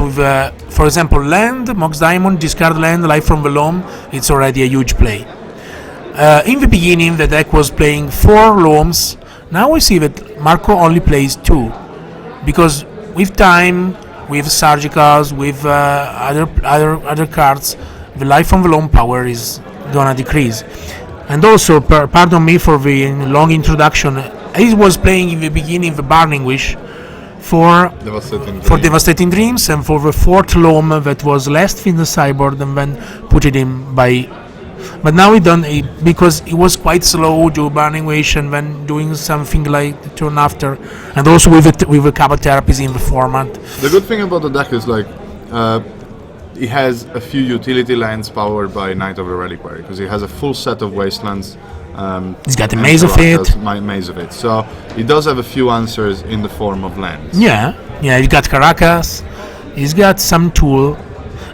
with, for example, land, Mox Diamond, discard land, Life from the Loam, it's already a huge play. In the beginning, the deck was playing 4 Loams. Now we see that Marco only plays 2, because with time, with Surgicals, with other cards, the Life from the Loam power is gonna decrease. And also, pardon me for the long introduction, he was playing in the beginning the Burning Wish for Devastating Dreams, and for the 4th Loam that was last in the sideboard, and then put it in by. But now he done it because it was quite slow to Burning Wish, and then doing something like the turn after, and also with the Cabal Therapies in the format. The good thing about the deck is like it has a few utility lands powered by Knight of the Reliquary, because it has a full set of Wastelands. He's got the Maze of It. Maze of It. So he does have a few answers in the form of lands. Yeah. He's got Caracas. He's got some tool.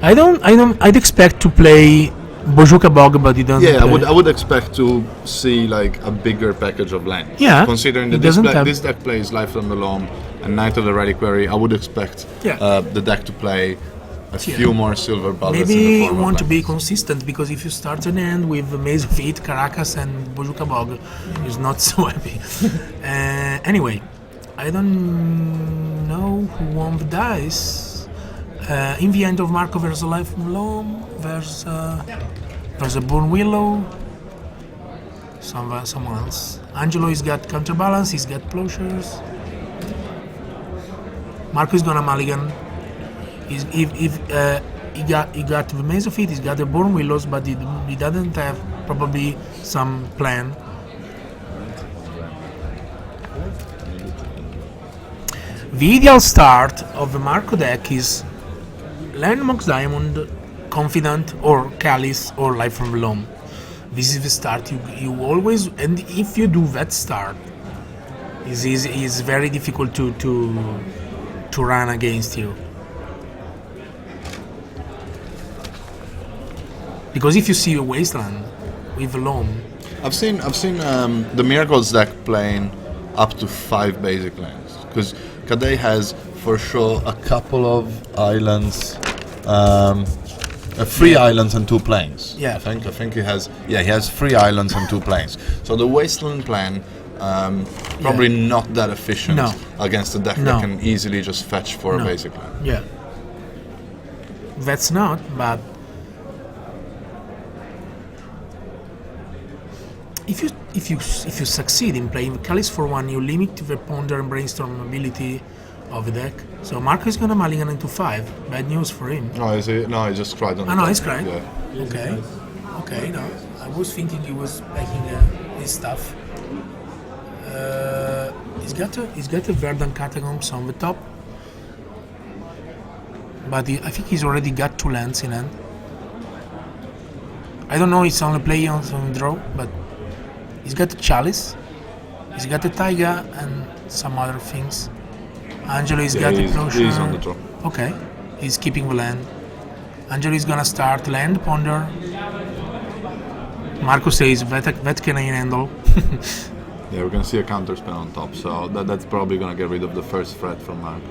I'd expect to play Bojuka Bog, but he doesn't. Yeah, I would expect to see like a bigger package of lands. Yeah. Considering that this deck plays Life from the Loam and Knight of the Reliquary, I would expect the deck to play a few more silver bullets. Maybe you want to be consistent, because if you start an end with Maze of It, Caracas, and Bojuka Bog, it's not so happy. Anyway, I don't know who won the dice. In the end of Marco, there's a Life from Loam, there's a Burn Willow, someone else. Angelo has got Counterbalance, he's got Plowshares. Marco is gonna mulligan. He got the Maze of It, he's got the Burn Willows, but he doesn't have probably some plan. The ideal start of the Marco deck is Land, Mox Diamond, Confidant, or Calice, or Life from the Loam. This is the start you always, and if you do that start, it's very difficult to run against you. Because if you see a Wasteland with a Loam, I've seen the Miracles deck playing up to 5 basic lands, because Kadei has for sure a couple of islands, 3 islands and 2 plains. Yeah, I think he has 3 islands and 2 plains. So the Wasteland plan probably not that efficient against a deck that can easily just fetch for a basic land. Yeah, that's not, but if you succeed in playing Calice for 1, you limit the Ponder and Brainstorm ability of the deck. So Marco is gonna mulligan into 5. Bad news for him. No, he just cried on the no, top. he's crying. Yeah. Okay, no. I was thinking he was making his stuff. He's got a Verdant Catacombs on the top, but I think he's already got 2 lands in hand. I don't know, he's only playing on draw, but he's got a Chalice, he's got a Taiga, and some other things. Angelo has got the Plowshare. He's on the draw. Okay, he's keeping the land. Angelo is gonna start land, Ponder. Marco says, that can I handle. Yeah, we're gonna see a counter spell on top, so that's probably gonna get rid of the first threat from Marco.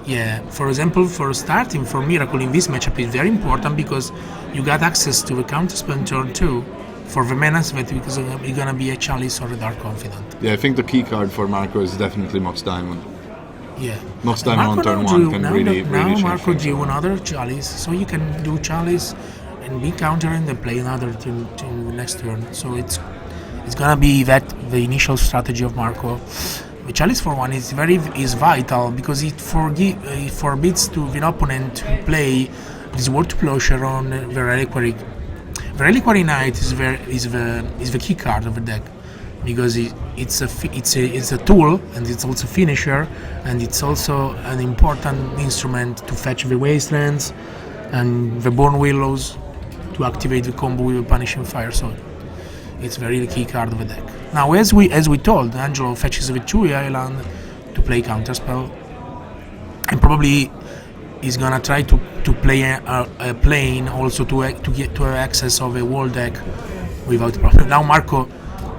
Yeah, for example, for starting for Miracle in this matchup is very important, because you got access to the counter spell in turn 2 for the menace, that because it's gonna be a Chalice or a Dark Confidant. Yeah, I think the key card for Marco is definitely Mox Diamond. Yeah. Mox Diamond on turn 1 can really change Marco things. drew another Chalice, so you can do Chalice and be countering and play another to next turn. So it's gonna be the initial strategy of Marco. The Chalice for 1 is vital, because it forbids to the opponent to play this Word to Plowshare on the Reliquary. The Reliquary Knight is the key card of the deck, because it's a tool, and it's also finisher, and it's also an important instrument to fetch the Wastelands and the Born Willows to activate the combo with the Punishing Fire. So it's very the key card of the deck. Now, as we told, Angelo fetches the 2 island to play counterspell, and probably is gonna try to play a plane also to get to access of a wall deck without problem. Now Marco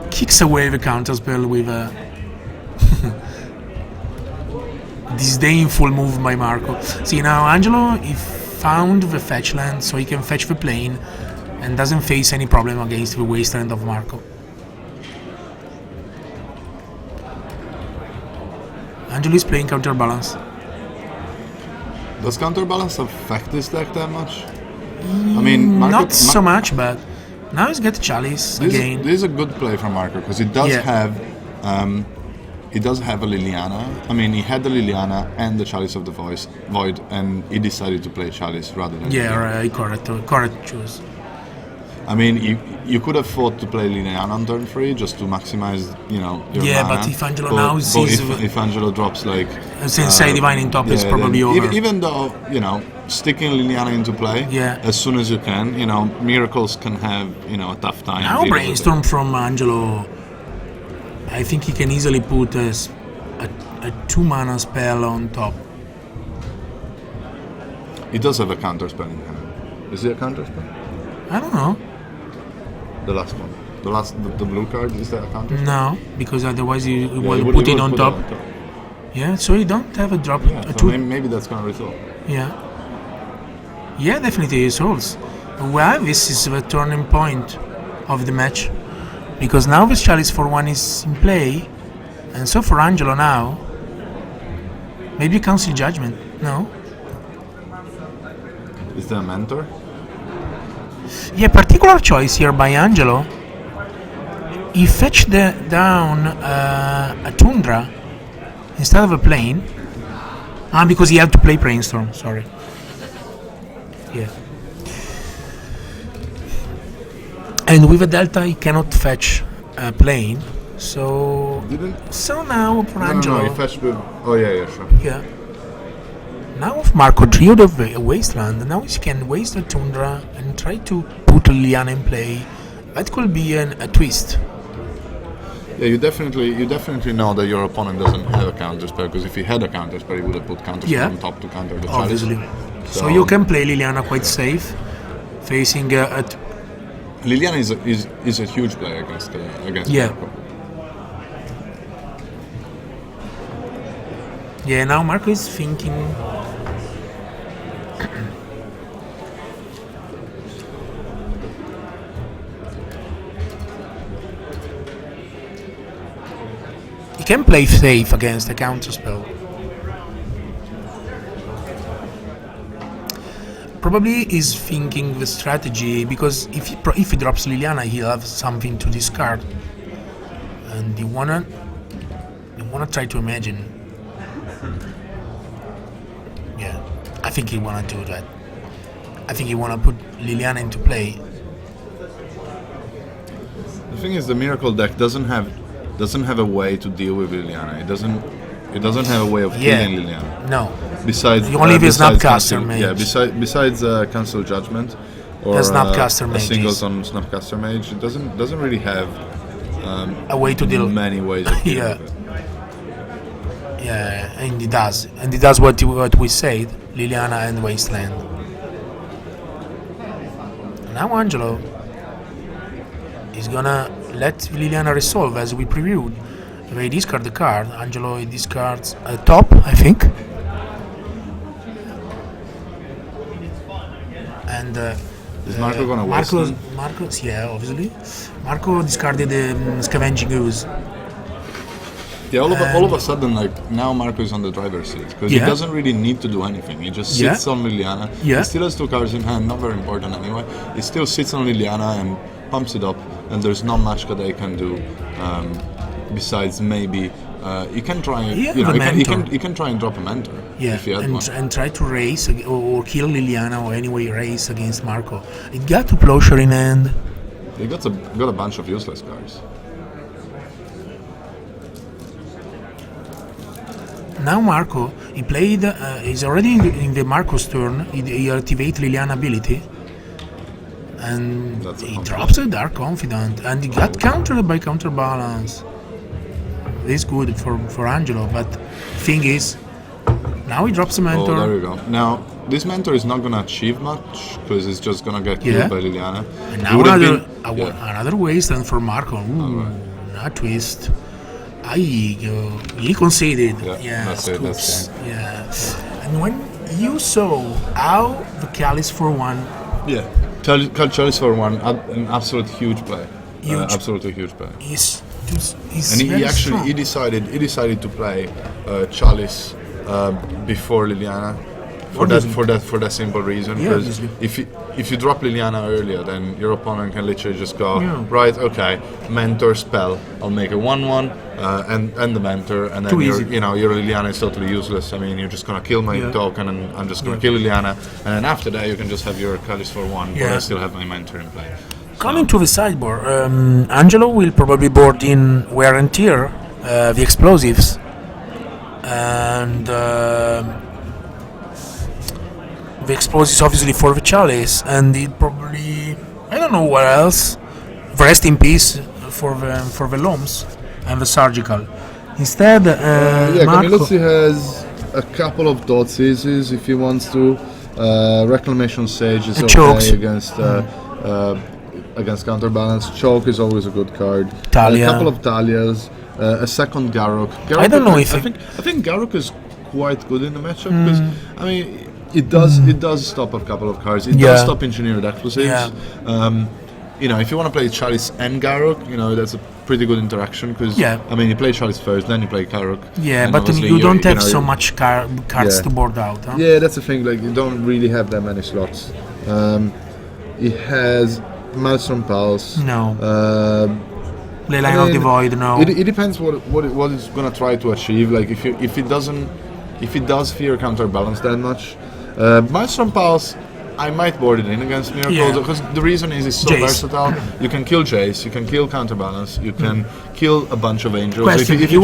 kicks away the counterspell with a disdainful move by Marco. See, now Angelo, he found the fetch land, so he can fetch the plane and doesn't face any problem against the wasteland of Marco. Angelo is playing counterbalance. Does counterbalance affect this deck that much? I mean, Marco, not so much, but now he's got Chalice again. This is a good play from Marco because it does have a Liliana. I mean, he had the Liliana and the Chalice of the Void, and he decided to play Chalice rather than correct choice. I mean, you could have thought to play Liliana on turn 3 just to maximize, your mana. But if Angelo now sees... If Angelo drops, like... Sensei Divine in top, it's probably over. Even though, sticking Liliana into play as soon as you can, Miracles can have, a tough time. Now Brainstorm from Angelo, I think he can easily put a 2-mana spell on top. He does have a counter spell in hand. Is it a counter spell? I don't know. The last one. The blue card, is that a counter spell? No, because otherwise he will put it on top. Yeah, so you don't have a drop. So maybe that's gonna resolve. Yeah, definitely resolves. Well, this is the turning point of the match, because now this Chalice for 1 is in play, and so for Angelo now, maybe Council Judgment. No. Is there a mentor? Yeah, particular choice here by Angelo. He fetched down a Tundra instead of a plane. Because he had to play Brainstorm, sorry. Yeah. And with a Delta he cannot fetch a plane. So now for Angelo... No, he fetched with... Oh yeah, sure. Yeah. Now if Marco drew the wasteland, now he can waste the Tundra and try to put Liliana in play. That could be a twist. Yeah, you definitely know that your opponent doesn't have a counter spell, because if he had a counter spell, he would have put counter spell on top to counter the Chalice. Obviously. So you can play Liliana quite safe, facing Liliana is a huge play against Marco. Yeah, now Marco is thinking. He can play safe against a counterspell. Probably is thinking the strategy, because if he drops Liliana, he'll have something to discard, and you wanna try to imagine. Yeah, I think he wanna do that. I think he wanna put Liliana into play. The thing is, the Miracle deck doesn't have a way to deal with Liliana. It doesn't have a way of killing Liliana. No. Besides you only have Snapcaster Mage. Yeah, besides Cancel Judgment or Snapcaster a singles on Snapcaster Mage, it doesn't really have a way to deal. Many ways of dealing with it. Yeah, and it does what we said, Liliana and Wasteland. Now Angelo is gonna let Liliana resolve as we previewed. They discard the card. Angelo discards a top, I think. And is Marco gonna waste them? Marco's, yeah, obviously. Marco discarded the Scavenging Ooze. Yeah, all of a sudden, like, now Marco is on the driver's seat, because he doesn't really need to do anything. He just sits on Liliana. Yeah. He still has 2 cards in hand, not very important anyway. He still sits on Liliana and pumps it up, and there's not much that they can do besides maybe he can try. He can try and drop a mentor. Yeah, if he had one. And try to race or kill Liliana, or anyway race against Marco. It got to Plowshare in hand. He got a bunch of useless cards. Now Marco, he played. He's already in the Marco's turn. He activates Liliana ability, and he drops a Dark Confidant, and he got countered by Counterbalance. This is good for Angelo, but thing is, now he drops a mentor. Oh, there you go. Now this mentor is not gonna achieve much, because it's just gonna get killed by Liliana. And now another wasteland for Marco. Ooh, a twist. He conceded. Yeah, that's it. Scoops. Yeah. And when you saw how the Chalice for one, yeah, Chalice for one, an absolute huge play. Absolutely huge play. He's And he actually strong. he decided to play Chalice before Liliana for that simple reason. Yeah, Because obviously. if you drop Liliana earlier, then your opponent can literally just go Yeah. right. Okay, mentor spell. I'll make a 1/1 and the mentor, and then Too easy. your Liliana is totally useless. I mean, you're just gonna kill my token, and I'm just gonna kill Liliana, and then after that you can just have your Chalice for one, but I still have my mentor in play. Coming to the sideboard, Angelo will probably board in wear and tear, the explosives, and the explosives obviously for the Chalice, and it probably, I don't know what else. Rest in peace for the Loms and the surgical. Instead, Marco, Camillozzi has a couple of dot seizes if he wants to. Reclamation Sage is okay chokes. against counterbalance. Choke is always a good card. Talia. A couple of Talias. A second Garruk. I don't know if I think Garruk is quite good in the matchup because I mean it does stop a couple of cards. It does stop engineered explosives. Yeah. If you want to play Chalice and Garruk, that's a pretty good interaction because I mean you play Chalice first, then you play Garruk. Yeah, and but obviously you don't have so you- much cards to board out. Huh? Yeah, that's the thing. Like you don't really have that many slots. It has Maelstrom Pulse. No. Leyline I of mean, the Void. No. It depends what it's gonna try to achieve. Like if it does fear counterbalance that much, Maelstrom Pulse, I might board it in against Miracle because the reason is it's so Jace. versatile. You can kill Jace, you can kill counterbalance, you can kill a bunch of angels. Question: If you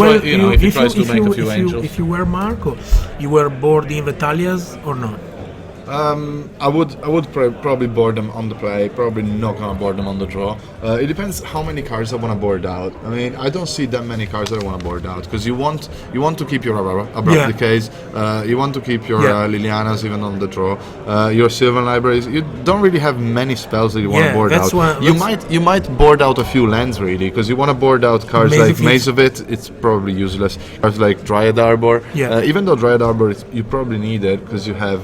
tries to make a few angels. If you were Marco, you were boarding the Talias or not? I would probably board them on the play. Probably not gonna board them on the draw. It depends how many cards I want to board out. I mean, I don't see that many cards that I want to board out because you want to keep your abrupt decays. You want to keep your Lilianas even on the draw. Your Sylvan libraries. You don't really have many spells that you want to board out. You might board out a few lands really because you want to board out cards Maze like of It. Maze of It. It's probably useless. Cards like Dryad Arbor. Even though Dryad Arbor you probably need it because you have.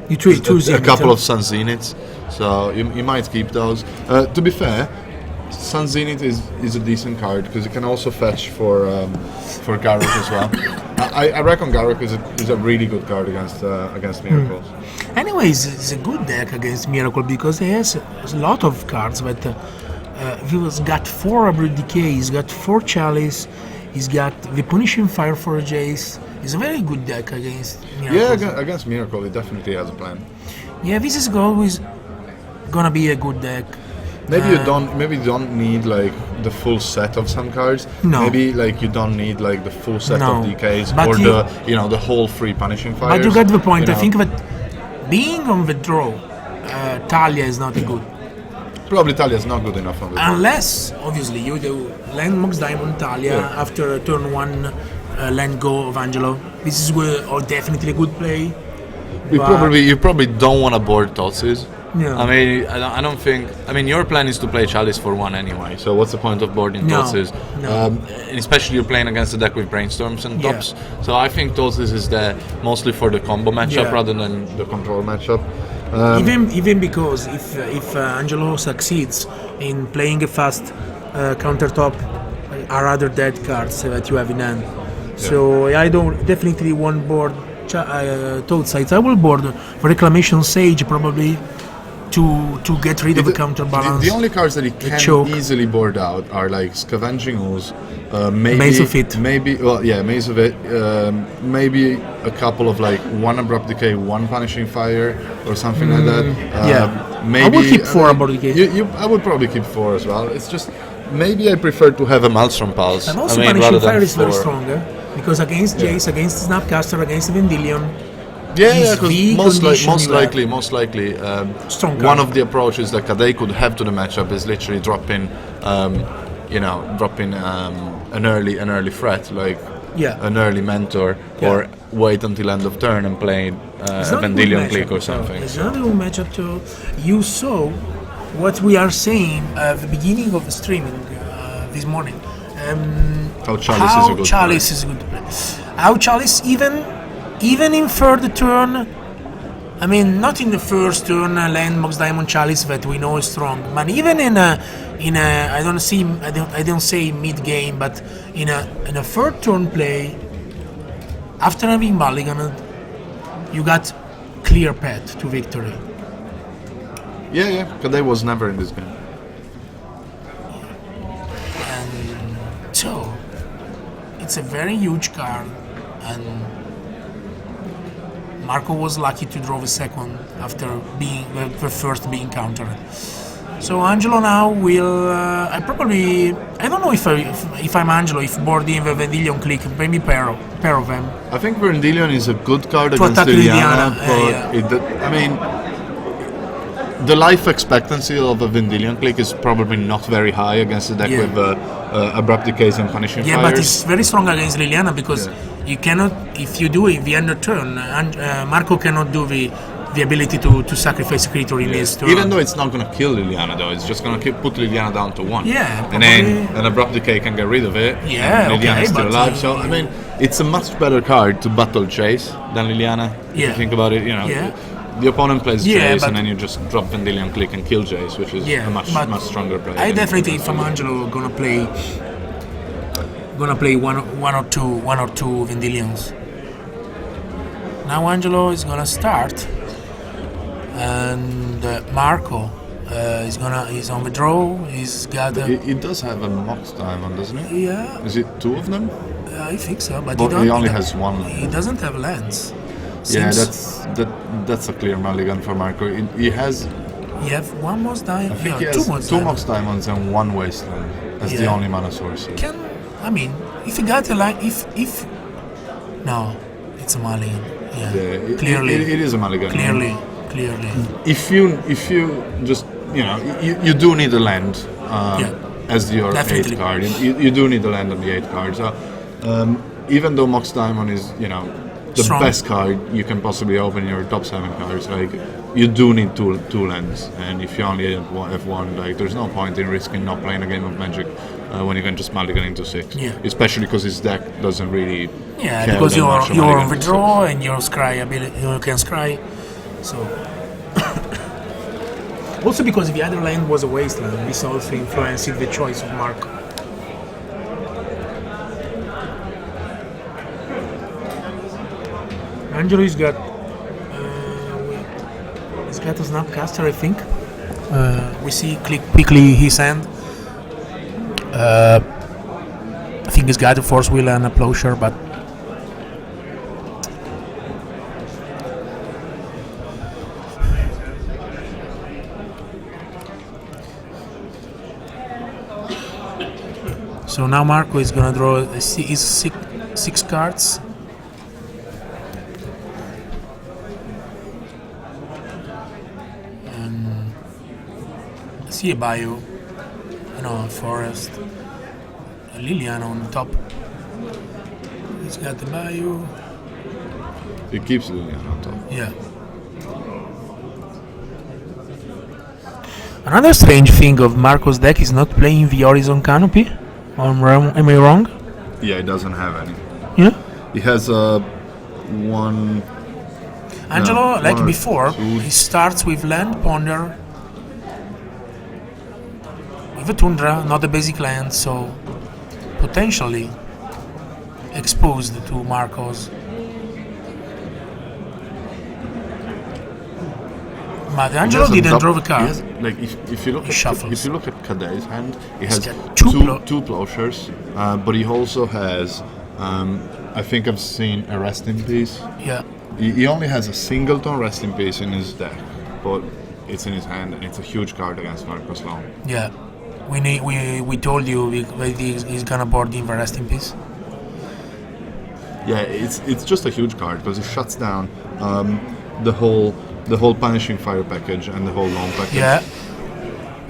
You treat two a couple of Sun Zeniths, so you might keep those. To be fair, Sun Zenith is a decent card because you can also fetch for Garruk as well. I reckon Garruk is a really good card against Miracles. Anyways, it's a good deck against Miracle because he has a lot of cards. But he's got 4 Abrupt Decay, he's got 4 Chalice, he's got the Punishing Fire for Jace. It's a very good deck against Miracle. Yeah, against Miracle, it definitely has a plan. Yeah, this is always gonna be a good deck. Maybe you don't need like the full set of some cards. No. Maybe like you don't need like the full set No. of DKs But or you- the whole 3 Punishing Fires. But you get the point. You I know. think that being on the draw, Talia is not a good. Probably Talia is not good enough on the draw. Unless, obviously, you do land Mox Diamond Talia after turn 1 land go of Angelo. This is definitely a good play. You probably don't want to board Totsis. Yeah. I mean, I don't think. I mean, your plan is to play Chalice for 1 anyway. So what's the point of boarding No, Totsis? no. And especially you're playing against a deck with Brainstorms and tops. So I think Totsis is there mostly for the combo matchup rather than the control matchup. Even because if Angelo succeeds in playing a fast counter top, are other dead cards that you have in hand. So I don't definitely won't board Toad Sites. I will board Reclamation Sage probably to get rid of the counterbalance. The only cards that he can choke. easily board out are like Scavenging Ooze, maybe Maze of It. Maze of It, maybe a couple of like 1 Abrupt Decay, 1 Punishing Fire, or something like that. Maybe I would keep 4 Abrupt Decay. I would probably keep 4 as well. It's just maybe I prefer to have a Maelstrom Pulse. And also rather Punishing than Fire is very 4. strong because against Jace, against Snapcaster, against Vendilion. Yeah, the because most condition likely, Strong one card. of the approaches that Kadei could have to the matchup is literally dropping an early threat, like an early mentor, or wait until end of turn and play a Vendilion click or something. It's not a good matchup too. You saw what we are saying at the beginning of the streaming this morning. how Chalice is a good Chalice is a good play. How Chalice even in third turn. I mean, not in the first turn, land Mox Diamond Chalice that we know is strong, but even in a I don't say mid game, but in a third turn play, after having mulliganed, you got clear path to victory. Yeah. Kadai was never in this game. And so it's a very huge card, and Marco was lucky to draw the second after being the first being countered. So Angelo now will. I don't know if I'm Angelo, if boarding the Vendilion click, maybe pair of them. I think Vendilion is a good card To against attack Liliana, Liliana, but I mean, the life expectancy of a Vendilion click is probably not very high against a deck with Abrupt Decays and Punishing Fires. But it's very strong against Liliana because you cannot, if you do it the end of turn, Marco cannot do the ability to sacrifice a creature in his turn. Even though it's not going to kill Liliana, though, it's just going to put Liliana down to 1. Yeah, and then an Abrupt Decay can get rid of it. Yeah, and Liliana is okay, still alive. So I mean, it's a much better card to battle Chase than Liliana. If you think about it, the opponent plays Chase, and then you just drop Vendilion click and kill Chase, which is a much stronger play. I definitely, if I'm Angelo, gonna play one or two Vendilions. Now Angelo is gonna start, and Marco he's on the draw. He's got. He does have a Mox Diamond, doesn't he? Yeah. Is it 2 of them? I think so, but he only has 1. He doesn't have lands. That's a clear mulligan for Marco. He has. You have 1 Mox Diamond. I think he has 2 Mox Diamonds and 1 Wasteland. That's the only mana source. If you got a line, if no, it's a mulligan. Yeah, clearly, it is a mulligan. Clearly. If you just you do need a land as your definitely. 8th card. You do need a land on the 8th card. So even though Mox Diamond is the strong. best card you can possibly open your top 7 cards, like you do need two lands, and if you only have 1, like there's no point in risking not playing a game of Magic when you can just mulligan into 6. Especially because his deck doesn't really care because you're on the draw 6. and your scry ability, you can scry. So also because the other land was a wasteland, this also influenced the choice of Marco. Angelo has got a Snapcaster, I think. We see quickly his hand. I think he's got a Force Wheel and a Plowshare, but so now Marco is gonna draw his 6 cards. See a bio, a forest, a Liliana on top. He's got the bio. He keeps Liliana on top. Yeah. Another strange thing of Marco's deck is not playing the Horizon Canopy. Am I wrong? Yeah, he doesn't have any. Yeah. He has one. Angelo, before, he starts with Land Ponder. The Tundra, not a basic land, so potentially exposed to Marco's. But Angelo didn't draw the card. If you look at Kadei's hand, he has two Plowshares, but he also has. I think I've seen a Rest in Peace. Yeah. He only has a singleton Rest in Peace in his deck, but it's in his hand, and it's a huge card against Marco Sloan. Yeah. We told you he's gonna board in the Rest in Peace. Yeah, it's just a huge card because it shuts down the whole Punishing Fire package and the whole Loam package. Yeah,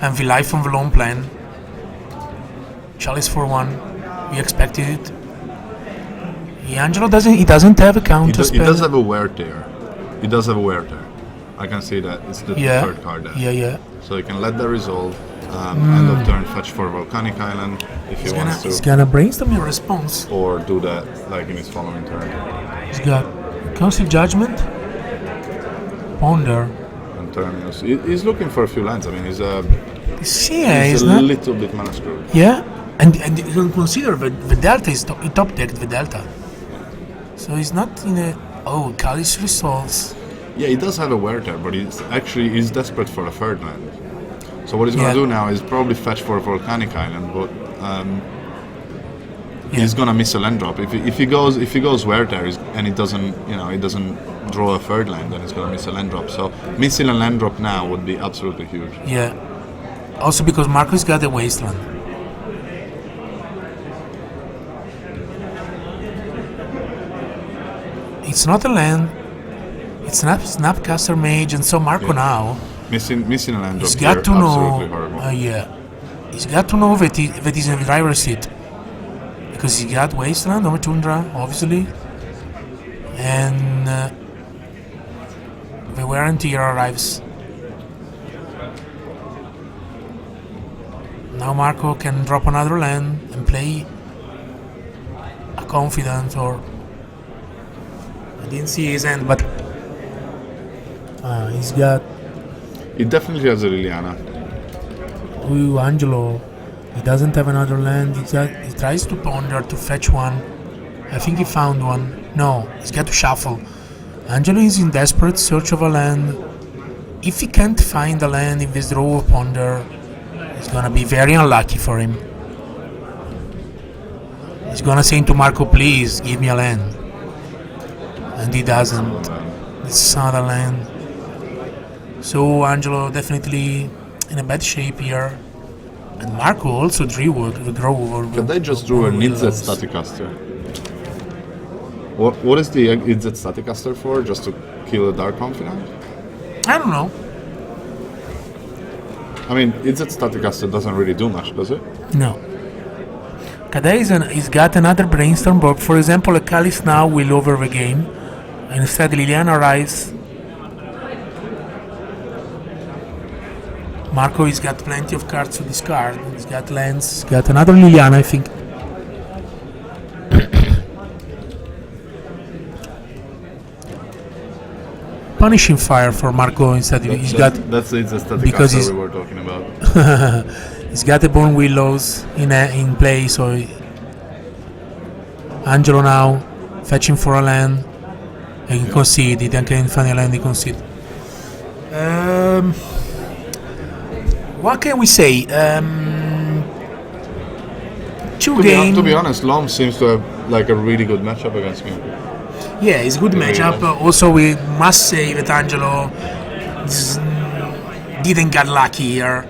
and the life on the Loam plan. Chalice for 1. We expected it. Angelo doesn't have a counter spell. He does have a Wear Tear. I can see that. It's the third card there. Yeah. So you can let that resolve. End of turn, fetch for Volcanic Island if he wants to. He's gonna brainstorm your response. Or do that like in his following turn. He's got Council Judgment, Ponder. And Terminus. He's looking for a few lands. I mean, he's a not, little bit mana screwed. Yeah, and you can consider the Delta is top decked the Delta. So he's not in a... Oh, Kali's Resolves. Yeah, he does have a Werther, but he's desperate for a third land. So what he's going to do now is probably fetch for Volcanic Island, but he's going to miss a land drop. If he goes Werther and he doesn't draw a third land, then he's going to miss a land drop. So missing a land drop now would be absolutely huge. Yeah. Also because Marco's got a Wasteland. It's not a land. It's not Snapcaster Mage, and so Marco now. Missing a land drop. He's got to know. Horrible. He's got to know that he's in the driver's seat, because he got Wasteland over Tundra, obviously, and the wear and tear arrives. Now Marco can drop another land and play a Confidant, or I didn't see his end, but he's got. He definitely has a Liliana. Ooh, Angelo. He doesn't have another land. He tries to ponder to fetch one. I think he found one. No, he's got to shuffle. Angelo is in desperate search of a land. If he can't find a land in this draw of ponder, it's gonna be very unlucky for him. He's gonna say to Marco, please give me a land. And he doesn't. It's not a land. So Angelo definitely in a bad shape here. And Marco also drew the Grove. Can they just drew an Izzet Staticaster? What is the Izzet Staticaster for? Just to kill a Dark Confidant? I don't know. I mean, Izzet Staticaster doesn't really do much, does it? No. Kadei he's got another Brainstorm, but for example, a Kalis now will over the game. And instead Liliana arrives. Marco has got plenty of cards to discard. He's got lands. He's got another Liliana, I think. Punishing fire for Marco instead. That's the Staticaster we were talking about. He's got the Bone Willows in play, so Angelo now fetching for a land. He can concede. He then can find a land. He concede. What can we say? To be honest, Lom seems to have like a really good matchup against me. Yeah, it's a good matchup. Also, we must say that Angelo didn't get lucky here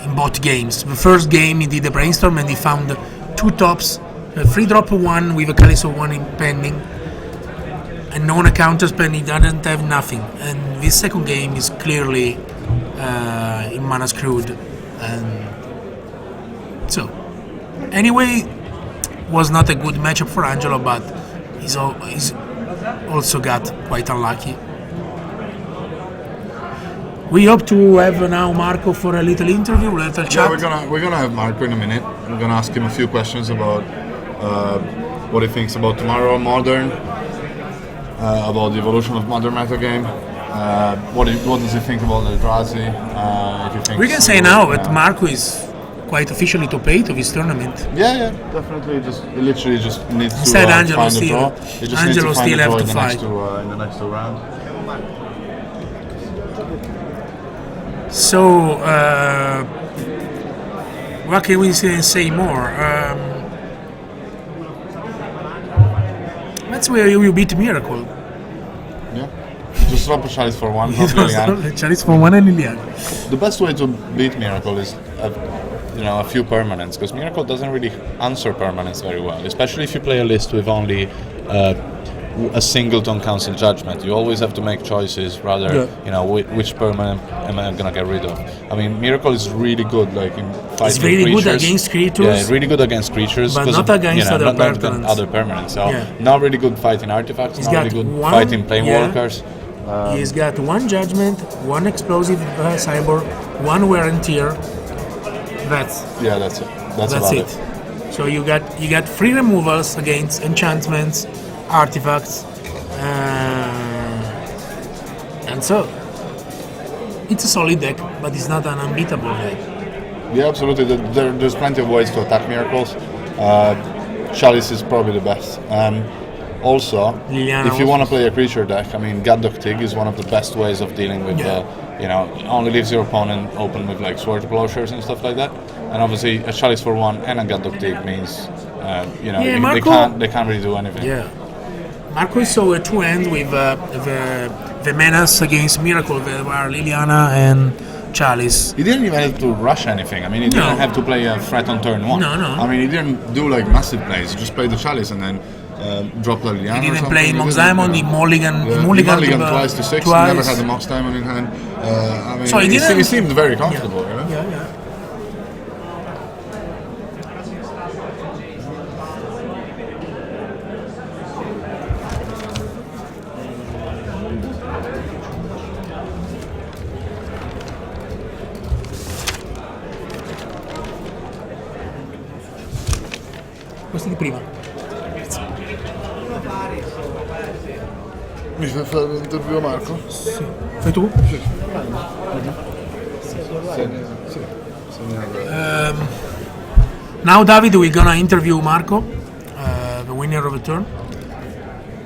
in both games. The first game he did a Brainstorm and he found two tops, a free drop one with a Caliso one in pending, and no counter spend. He doesn't have nothing. And this second game is clearly in mana screwed, and so anyway, was not a good matchup for Angelo, but he's also got quite unlucky. We hope to have now Marco for a little interview, a little chat. Yeah, we're gonna have Marco in a minute. We're gonna ask him a few questions about what he thinks about tomorrow Modern, about the evolution of Modern metagame. What does he think about the Eldrazi? We can say now that Marco is quite officially top 8 of his tournament. Yeah, definitely. He literally just needs to Angelo find still, the draw. He just Angelo needs to find still the draw have in to the fight in the next two rounds. So, what can we say more? That's where you beat Miracle. Yeah. Just drop a Chalice for one, not Liliana. Chalice for one and Liliana. The best way to beat Miracle is a few permanents, because Miracle doesn't really answer permanents very well, especially if you play a list with only a singleton Council Judgment. You always have to make choices rather, which permanent am I gonna get rid of. I mean, Miracle is really good, like in fighting it's really creatures. Good against creatures. Yeah, really good against creatures, but not against other permanents. So not really good fighting artifacts. He's not really good fighting planeswalkers. He's got one Judgment, one Explosive Cyborg, one Wear and Tear, That's That's it. That's That's about it. So you get free removals against enchantments, artifacts, and so it's a solid deck, but it's not an unbeatable deck. Yeah, absolutely. There's plenty of ways to attack miracles. Chalice is probably the best. Also, Liliana if you want to play a creature deck, I mean, Gaddock Tig is one of the best ways of dealing with. It only leaves your opponent open with like Sword Plowshares and stuff like that. And obviously, a Chalice for 1 and a Gaddock Tig means, they can't really do anything. Yeah, Marco is so a two hand with the menace against miracle. There were Liliana and Chalice. He didn't even have to rush anything. I mean, he didn't have to play a threat on turn 1. No. I mean, he didn't do like massive plays. He just played the Chalice and then drop the Liliana. He didn't play Mox Diamond, he mulligan twice to 6. Twice. He never had a Mox Diamond in hand. I mean, So he seemed very comfortable. Yeah. Questo di prima. Mi fai fare l'interview a Marco? Sì. Fai tu? Sì. Now, David, we're gonna interview Marco, the winner of the turn.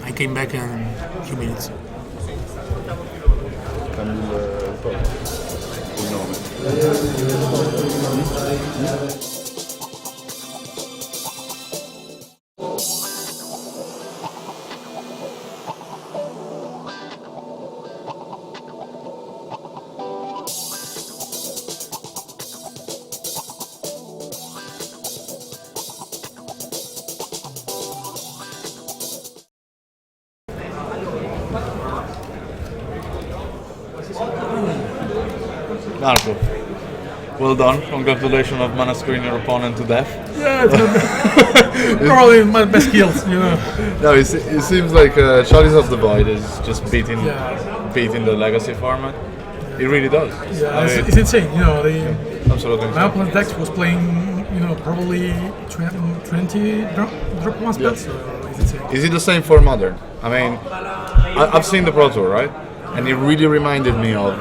I came back in a few minutes. Marco, well done. Congratulations on massacring your opponent to death. Yeah, it's probably my best skills, No, it seems like Chalice of the Void is just beating the Legacy format. It really does. Yeah, it's insane. Absolutely. My opponent deck was playing, probably 20 drop one spells. So it's insane. Is it the same for Modern? I mean, I've seen the Pro Tour, right? And it really reminded me of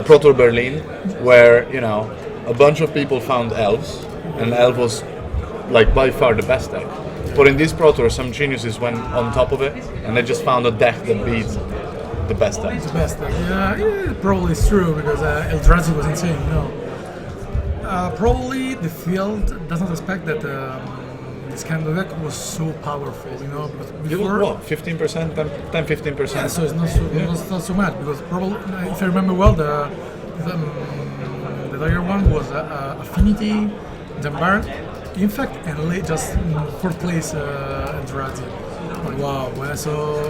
Pro Tour Berlin, where a bunch of people found elves, and elf was like by far the best deck. But in this Pro Tour, some geniuses went on top of it, and they just found a deck that beats the best deck. The best deck, yeah, probably it's true because Eldrazi was insane. Probably the field doesn't expect that this kind of deck was so powerful, because before... What, 15%, 10-15%? Yeah, so it's not so much, because probably, if I remember well, the other one was Affinity, Jambar, in fact, and just fourth place Eldrazi. Wow, so...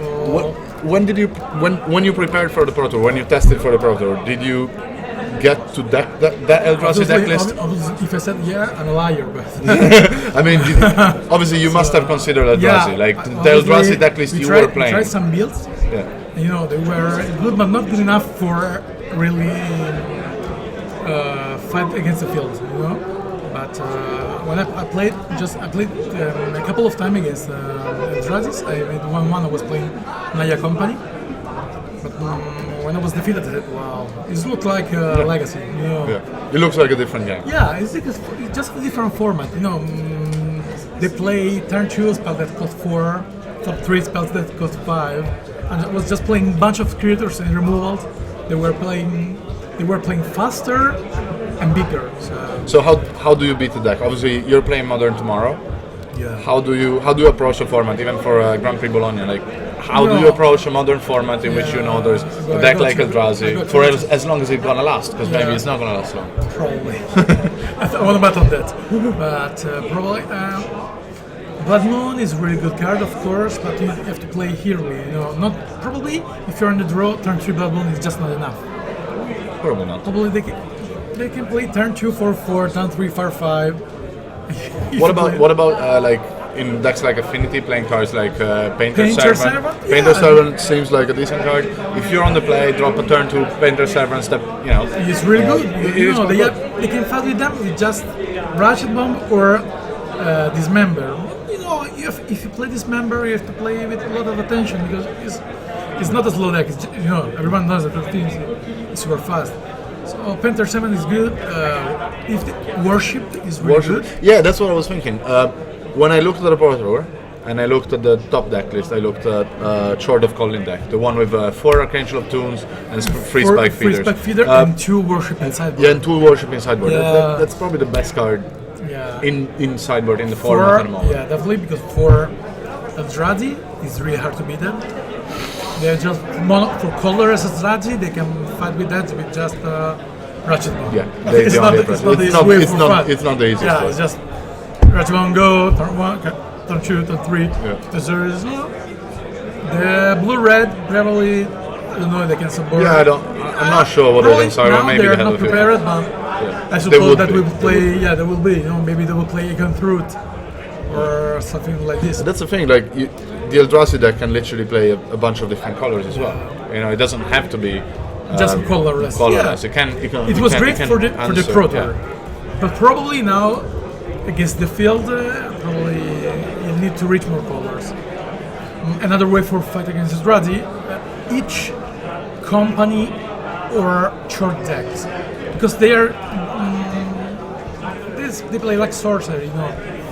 When you prepared for the Pro Tour, when you tested for the Pro Tour, did you get to that Eldrazi deck list? If I said yeah, I'm a liar, but... I mean, obviously you must have considered Eldrazi, the Eldrazi deck list you were playing. We tried some builds, they were good but not good enough for really fight against the field, But when I played a couple of times against Eldrazi. I made 1-1, I was playing Naya Company. But when I was defeated, I said, wow, it looks like Legacy. Yeah, it looks like a different game. Yeah, it's just a different format. They play turn 2 spells that cost 4, top 3 spells that cost 5, and I was just playing a bunch of creatures and removals. They were playing faster and bigger. So how do you beat the deck? Obviously, you're playing Modern tomorrow. Yeah. How do you approach the format, even for Grand Prix Bologna? How do you approach a modern format in which there's a deck like Eldrazi for as long as it's gonna last? Because maybe it's not gonna last long. Probably. I want to bet on that. But probably Blood Moon is a really good card, of course, but you have to play Heroically. Not probably if you're on the draw, turn 3 Blood Moon is just not enough. Probably not. Probably they can play turn 2 4/4, turn 3 5/5. What about in decks like Affinity, playing cards like Painter Servant? Servant. Yeah. Painter Servant seems like a decent card. If you're on the play, drop a turn to Painter Servant, step, It's really good. good. They can fight with them with just Ratchet Bomb or Dismember. If you play Dismember, you have to play with a lot of attention because it's not a slow deck. It's, everyone knows that it's super fast. So Painter 7 is good. If the Worship is really good. Yeah, that's what I was thinking. When I looked at the Repertoire and I looked at the top deck list, I looked at Chord of Colin deck, the one with 4 Archangel of Tunes and 3 Spike Feeders. 3 Spike Feeder and 2 Worship in sideboard. Yeah, and 2 Worship in sideboard. Yeah. That's probably the best card in sideboard in the For, format at the moment. yeah, definitely, because for Eldrazi, it's really hard to beat them. They're just for colorless Eldrazi, they can fight with that with just Ratchet Bomb. Yeah, it's not the easiest way for fight. It's not the easiest way. It's just Ratchet Bomb go, turn 1, turn 2, turn 3. The blue-red, probably, I don't know if they can support. Yeah, I'm not sure what the links are. Now Maybe they're they have not a few. prepared, but I suppose that we will play. Yeah, they will be. Maybe they will play Egon Root or something like this. That's the thing. Like the Eldrazi deck can literally play a bunch of different colors as well. It doesn't have to be just colorless. Colorless. Yeah. It was great for the Pro Tour, but probably now against the field, probably you need to reach more colors. Another way for fight against Eldrazi, each company or short decks, because they are they play like sorcery,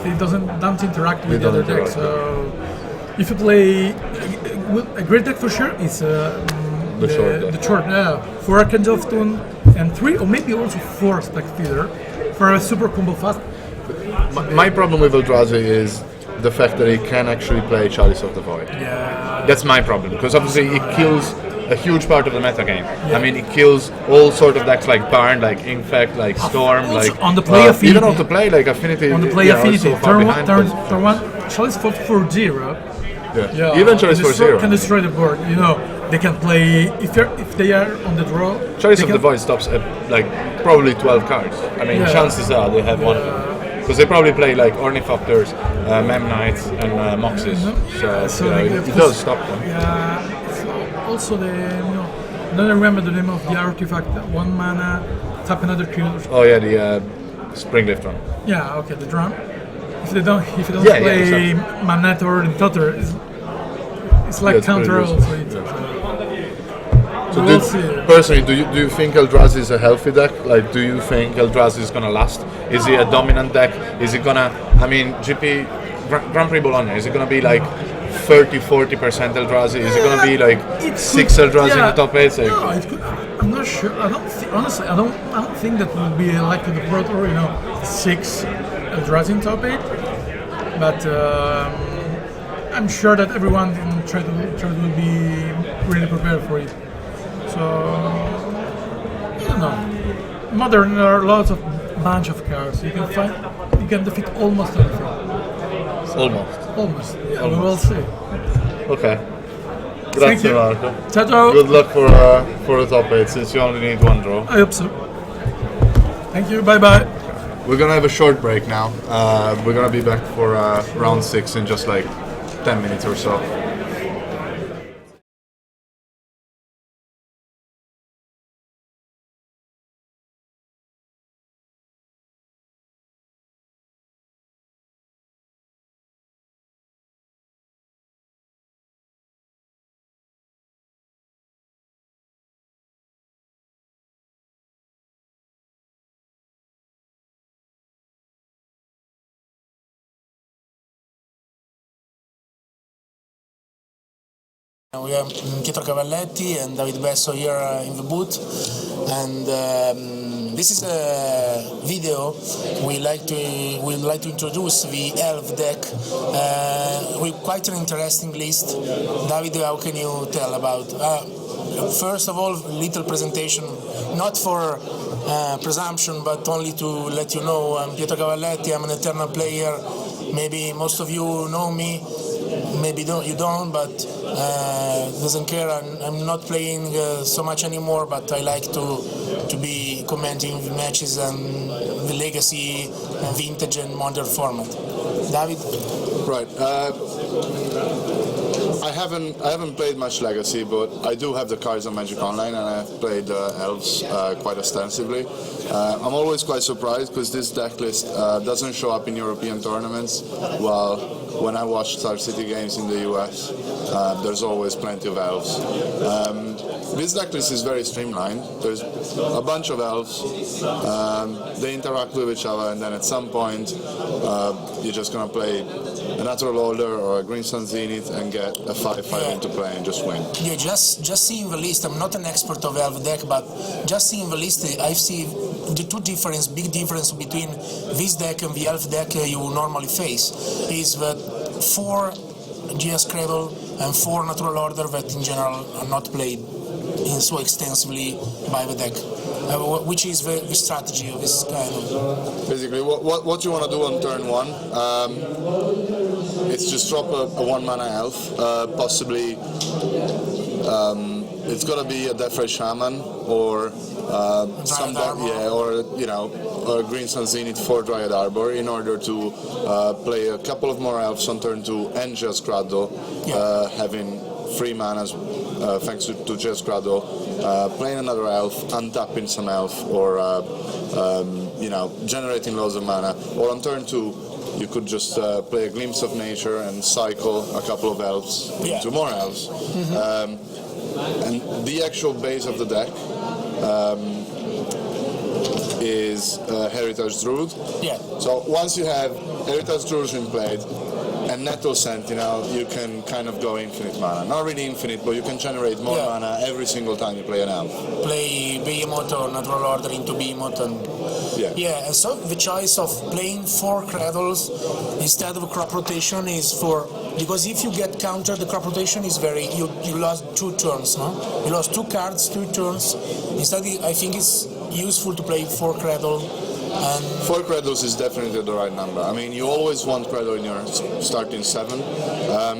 they don't interact with the other decks. So if you play a great deck for sure, it's the short, 4 Archangel of Tune and 3 or maybe also 4 Spike Feeder for a super combo fast. My problem with Eldrazi is the fact that it can actually play Chalice of the Void. Yeah, that's my problem, because obviously it kills a huge part of the metagame. Yeah. I mean, it kills all sort of decks like Barn, like Infect, like Storm, also like on the play Affinity. even on the play like Affinity. On the play Affinity, so far behind, turn 1, Chalice for 0. Yeah. Even Chalice for 0 can destroy the board. They can play if they are on the draw. Chalice of the Void stops at like probably 12 cards. I mean, chances are they have one. Because they probably play like Ornithopters, Mem Knights, and Moxes. So it does stop them. Yeah. Also, I don't remember the name of the artifact. 1 mana, tap another creature. Oh yeah, the Springleaf Drum. Yeah. Okay, the drum. If you don't play Manette or Totter, it's like counter also. So we'll see. Personally, do you think Eldrazi is a healthy deck? Like, do you think Eldrazi is gonna last? Is it a dominant deck? Is it gonna? I mean, Grand Prix Bologna. Is it gonna be like 30-40% Eldrazi? Is it gonna be like 6 Eldrazi in the top 8? Like, no, it could, I'm not sure. Honestly, I don't think that will be like the Pro Tour. 6 Eldrazi in top 8. But I'm sure that everyone in try to be really prepared for it. So I don't know. Modern, there are lots of bunch of cards. You can defeat almost everything. Almost. Yeah, we will see. Okay. Thank Grazie you. Marco. Ciao. Good luck for the top 8, since you only need 1 draw. I hope so. Thank you. Bye. We're gonna have a short break now. We're gonna be back for round 6 in just like 10 minutes or so. We have Pietro Cavalletti and David Besso here in the booth, and this is a video we'd like to introduce the Elf deck with quite an interesting list. David, how can you tell about? First of all, little presentation, not for presumption, but only to let you know I'm Pietro Cavalletti. I'm an Eternal player. Maybe most of you know me. Maybe you don't, but doesn't care. I'm not playing so much anymore, but I like to be commenting the matches and the legacy, vintage and modern format. David? Right. I haven't played much Legacy, but I do have the cards on Magic Online, and I've played Elves quite extensively. I'm always quite surprised because this deck list doesn't show up in European tournaments, while when I watch Star City games in the US, there's always plenty of Elves. This deck list is very streamlined. There's a bunch of Elves. They interact with each other, and then at some point, you're just going to play a Natural Order or a Green Sun Zenith and get a 5/5 into play and just win. Yeah, just seeing the list, I'm not an expert of Elf deck, but just seeing the list, I see the big difference between this deck and the Elf deck you normally face is that 4 GS Cradle and 4 Natural Order that in general are not played so extensively by the deck. Which is the strategy of this kind of... Basically, what you want to do on turn 1, it's just drop a 1 mana elf, possibly it's got to be a Death Ray Shaman or or Green Sun Zenith for Dryad Arbor in order to play a couple of more elves on turn 2 and just Grado, having 3 manas thanks to just Grado, playing another elf, untapping some elf, or generating loads of mana. Or on turn 2, you could just play a Glimpse of Nature and cycle a couple of elves into more elves. And the actual base of the deck is Heritage Druid. Yeah. So once you have Heritage Druid in play and Nettle Sentinel, you can kind of go infinite mana. Not really infinite, but you can generate more mana every single time you play an elf. Play Behemoth or Natural Order into Behemoth and... and so the choice of playing 4 Cradles instead of a crop rotation is for... Because if you get countered, the crop rotation is very... You lost 2 turns, no? You lost 2 cards, 2 turns. Instead, I think it's useful to play 4 Cradle. And 4 Cradles is definitely the right number. I mean, you always want Cradle in your starting 7.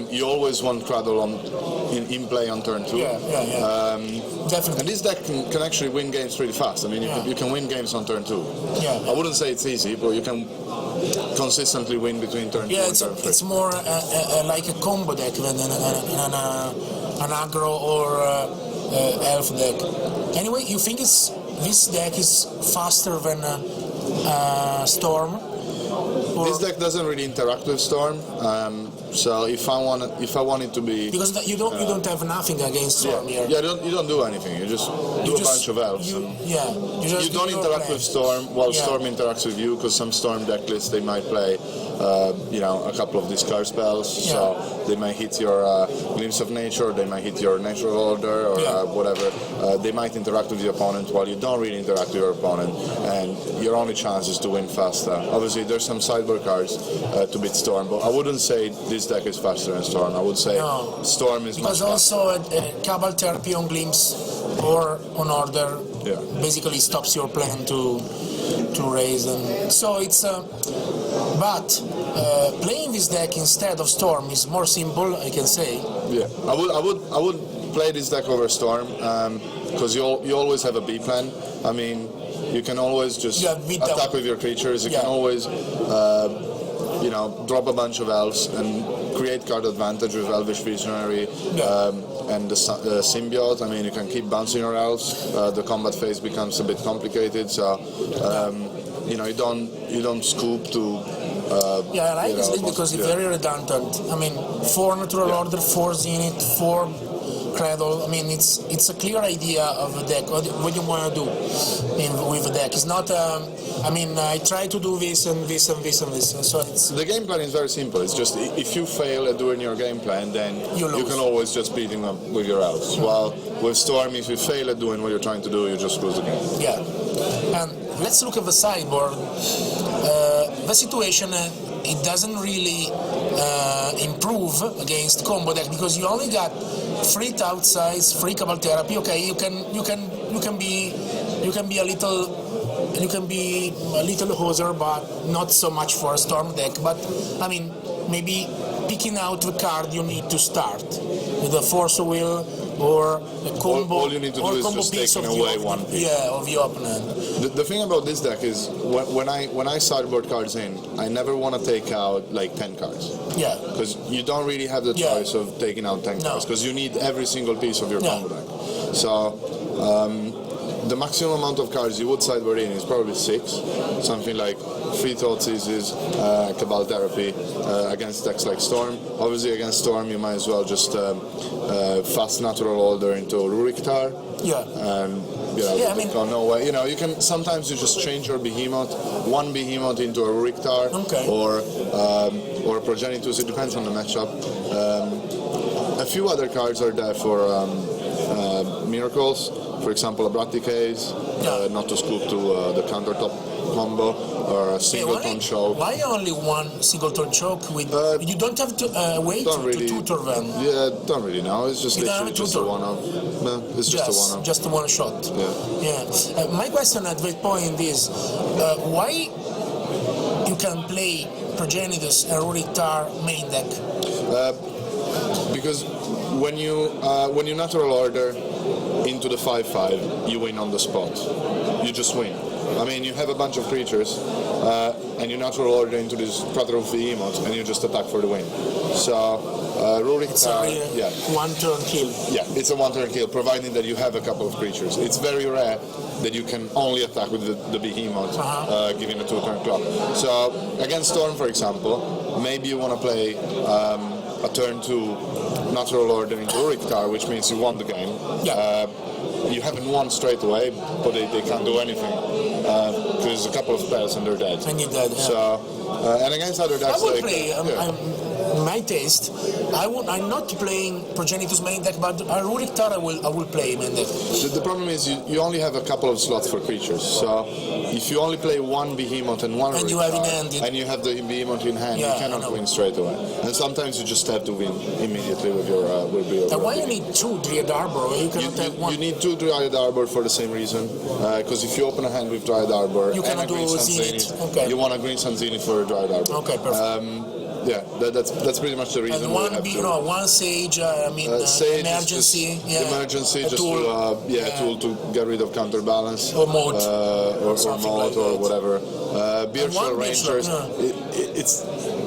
You always want Cradle in play on turn 2. Definitely. And this deck can actually win games pretty fast. I mean, you can win games on turn 2. I wouldn't say it's easy, but you can consistently win between turn 2 and turn 3. It's more like a combo deck than an aggro or elf deck. Anyway, you think this deck is faster than Storm? This deck doesn't really interact with Storm, so if I want it to be, because you don't have nothing against Storm here. Yeah, you don't do anything. You just do a bunch of elves. You don't interact with Storm while Storm interacts with you, because some Storm deck lists they might play a couple of discard spells, so they might hit your Glimpse of Nature, they might hit your Natural Order, or whatever. They might interact with the opponent while you don't really interact with your opponent, and your only chance is to win faster. Obviously, there's some sideboard cards to beat Storm, but I wouldn't say this deck is faster than Storm. I would say Storm is much faster. Because also Cabal Therapy on Glimpse or on Order basically stops your plan to raise them. So it's but playing this deck instead of Storm is more simple, I can say. Yeah, I would play this deck over Storm because you always have a B plan. I mean, you can always just attack with your creatures. You can always drop a bunch of elves and create card advantage with Elvish Visionary and the Symbiote. I mean, you can keep bouncing your elves. The combat phase becomes a bit complicated, so you don't scoop to. I like this deck because it's very redundant. I mean, 4 Natural Order, 4 Zenith, 4 Cradle. I mean, it's a clear idea of the deck. What you want to do with the deck? It's not. I try to do this and this and this and this. So the game plan is very simple. It's just if you fail at doing your game plan, then you can always just beat him up with your elves. While with Storm, if you fail at doing what you're trying to do, you just lose the game. Yeah. And let's look at the sideboard. The situation it doesn't really improve against combo deck because you only got 3 outsides, 3 Cabal Therapy. Okay, you can be a little hoser, but not so much for a Storm deck. But I mean, maybe picking out the card you need to start with the Force of Will, or a combo. All you need to do is just taking away one piece. Yeah, of your opponent. The thing about this deck is when I sideboard cards in, I never want to take out like 10 cards. Yeah. Because you don't really have the choice of taking out 10 cards, because you need every single piece of your combo deck. So the maximum amount of cards you would sideboard in is probably 6, something like Free Thought Seizes, Cabal Therapy, against decks like Storm. Obviously against Storm you might as well just fast Natural Order into Rurik Tar. Yeah. And I mean, no way. You can sometimes you just change your Behemoth, one Behemoth into a Rurik Tar, or a Progenitus. It depends on the matchup. A few other cards are there for miracles. For example, a Blood Decays, not to scoop to the countertop combo, or a Singleton Choke. Why only one Singleton Choke? With you don't have to wait to tutor them. Yeah, don't really know. It's just literally just a one-off. No, it's just a one-off. Just a one-shot. Yeah. My question at that point is, why you can play Progenitus and Rurik Tar main deck? Because when you Natural Order into the 5/5, you win on the spot. You just win. I mean, you have a bunch of creatures, and you Natural Order into this Praetor of Behemoth, and you just attack for the win. So, Rurik Tar, one-turn kill. Yeah, it's a one-turn kill, providing that you have a couple of creatures. It's very rare that you can only attack with the Behemoth, giving a 2-turn clock. So, against Storm, for example, maybe you want to play a turn 2 Natural Order into Rurik Tar, which means you won the game. You haven't won straight away, but they can't do anything. There's a couple of spells and they're dead. And you're dead. So, and against other decks, I would play. My taste, I'm not playing Progenitus main deck, but Rurik Tar I will play main deck. The problem is you only have a couple of slots for creatures, so if you only play one Behemoth and one Rurik Tar, and you have the Behemoth in hand, you cannot win straight away. And sometimes you just have to win immediately with your And why you need 2 Dryad Arbor? You cannot have one. You need 2 Dryad Arbor for the same reason, because if you open a hand with Dryad Arbor you and a Green Sun Zenith, you want a Green Sun Zenith for a Dryad Arbor. Okay, perfect. Yeah, that's pretty much the reason. And one Sage, Sage emergency, emergency, just tool to get rid of counterbalance, or moat, or whatever. Beershell Rangers,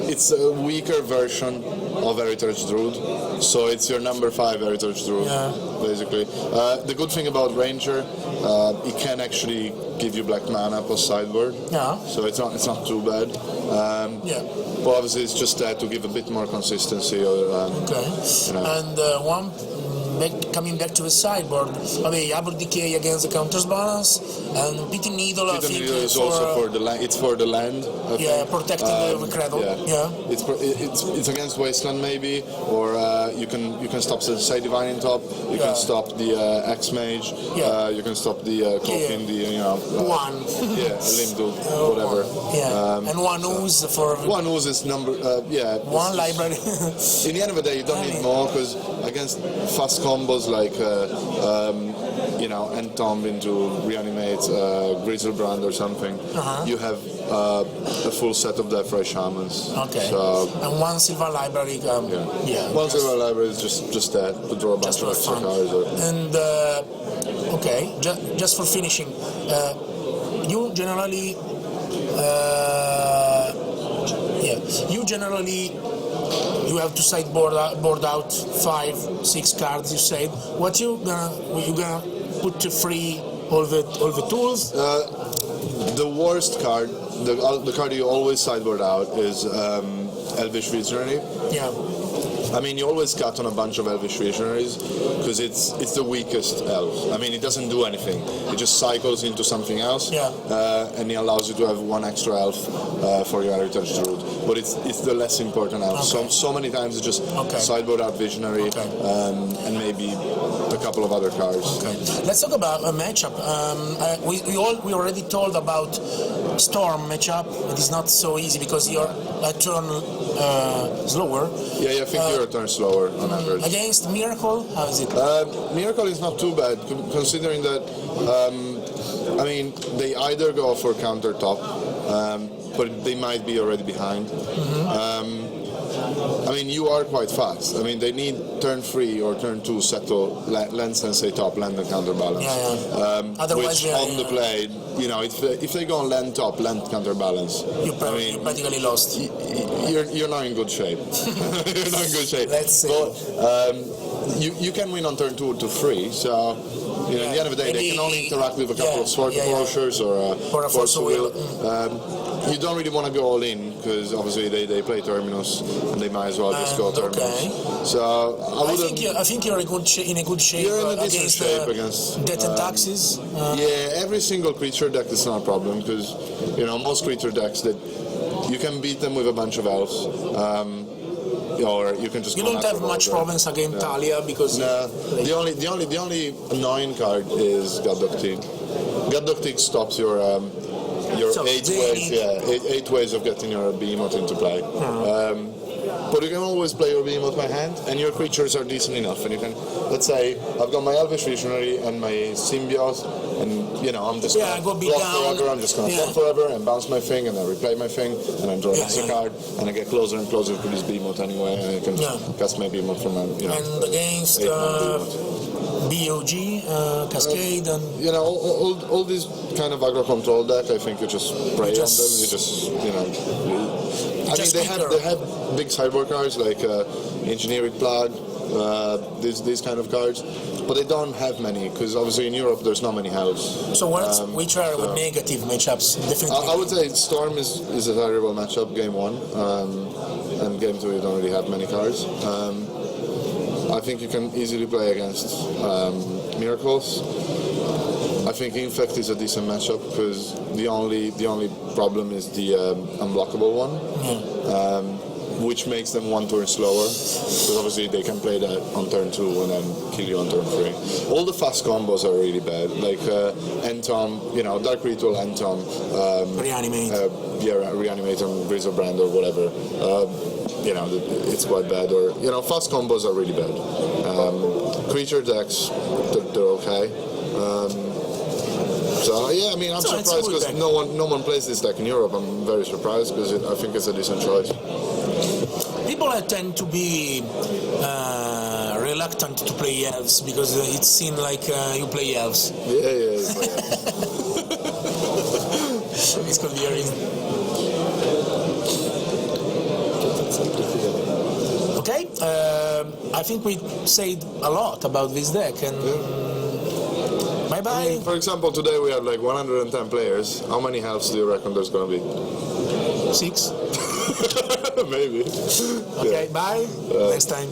it's a weaker version of Heritage Druid, so it's your number 5 Heritage Druid, basically. The good thing about Ranger, it can actually give you black mana post sideboard, so it's not too bad. But obviously it's just to give a bit more consistency. And coming back to the sideboard, Arbor Decay against the counterbalance, and Pity Needle. Pity Needle is also for the land. It's for the land. Protecting the cradle. It's against Wasteland maybe, or you can stop the Say Divine in top. You can stop the X Mage. You can stop the Coping. One. Limdu, whatever. And one ooze for. One ooze is number. One library. In the end of the day, you don't need more, because against fast combos like Entomb into Reanimate, Grizzlebrand or something, you have a full set of Death Ray Shamans. So, and one Silver Library. One Silver Library is just that, to draw a bunch of extra cards. And just for finishing, you generally you have to sideboard out 5-6 cards. You said. What you gonna put to free all the tools? The worst card, the card you always sideboard out is Elvish Visionary. I mean, you always cut on a bunch of Elvish Visionaries because it's the weakest elf. I mean, it doesn't do anything. It just cycles into something else, and it allows you to have one extra elf for your Heritage Druid. But it's the less important elf. So many times it's just sideboard out Visionary and maybe a couple of other cards. Let's talk about a matchup. We already told about Storm matchup. It is not so easy because you're a turn slower. I think you're a turn slower on average. Against Miracle, how is it? Miracle is not too bad, considering that, they either go for counter top, but they might be already behind. I mean, you are quite fast. I mean, they need turn 3 or turn 2 settle land sensei top, land and counterbalance. Otherwise, which on the play, you know, if they go on land top, land counterbalance, you're practically lost. You're not in good shape. You're not in good shape. Let's see. But you can win on turn 2 to 3, so. You know, at the end of the day, they can only interact with a couple of sword closures or a force of will. You don't really want to go all in because obviously they play Terminus and they might as well just go Terminus. Okay. So I think you're in a good shape. You're in a decent shape against death and taxes. Yeah, every single creature deck is not a problem because you know most creature decks that you can beat them with a bunch of elves. Or you can just. You don't have much problems against Talia because. No, the only annoying card is Gadoktig. Gadoktig stops your So 8 ways. Yeah, 8 ways of getting your behemoth into play. But you can always play your behemoth by hand, and your creatures are decent enough. And you can, let's say, I've got my Elvish Visionary and my Symbiote, and you know I'm just gonna block forever. I'm just gonna block forever and bounce my thing, and then replay my thing, and then draw a card, and I get closer and closer to this behemoth anyway, and I can cast my behemoth from a And against BOG, Cascade, and you know all these kind of aggro control deck. I think you just prey on them. You just you know. I mean they have big sideboard cards like Engineering Plague, these kind of cards, but they don't have many because obviously in Europe there's not many houses. So which are negative matchups? Definitely. I would say Storm is a terrible matchup game 1, and game 2 you don't really have many cards. I think you can easily play against Miracles. I think Infect is a decent matchup because the only problem is the unblockable one, which makes them 1 turn slower. Because obviously they can play that on turn 2 and then kill you on turn 3. All the fast combos are really bad, like Entom, you know, Dark Ritual, Entom, Reanimate. Reanimate on Grizzlebrand or whatever. You know, it's quite bad. Or you know, fast combos are really bad. Creature decks, they're okay. So yeah, I mean, I'm surprised because no one plays this deck in Europe. I'm very surprised because I think it's a decent choice. People tend to be reluctant to play elves because it seems like you play elves. Yeah. This could be a reason. Okay, I think we said a lot about this deck and. Bye-bye. I mean, for example, today we had like 110 players. How many halves do you reckon there's going to be? 6. Maybe. Okay, bye. Next time.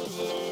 Ciao.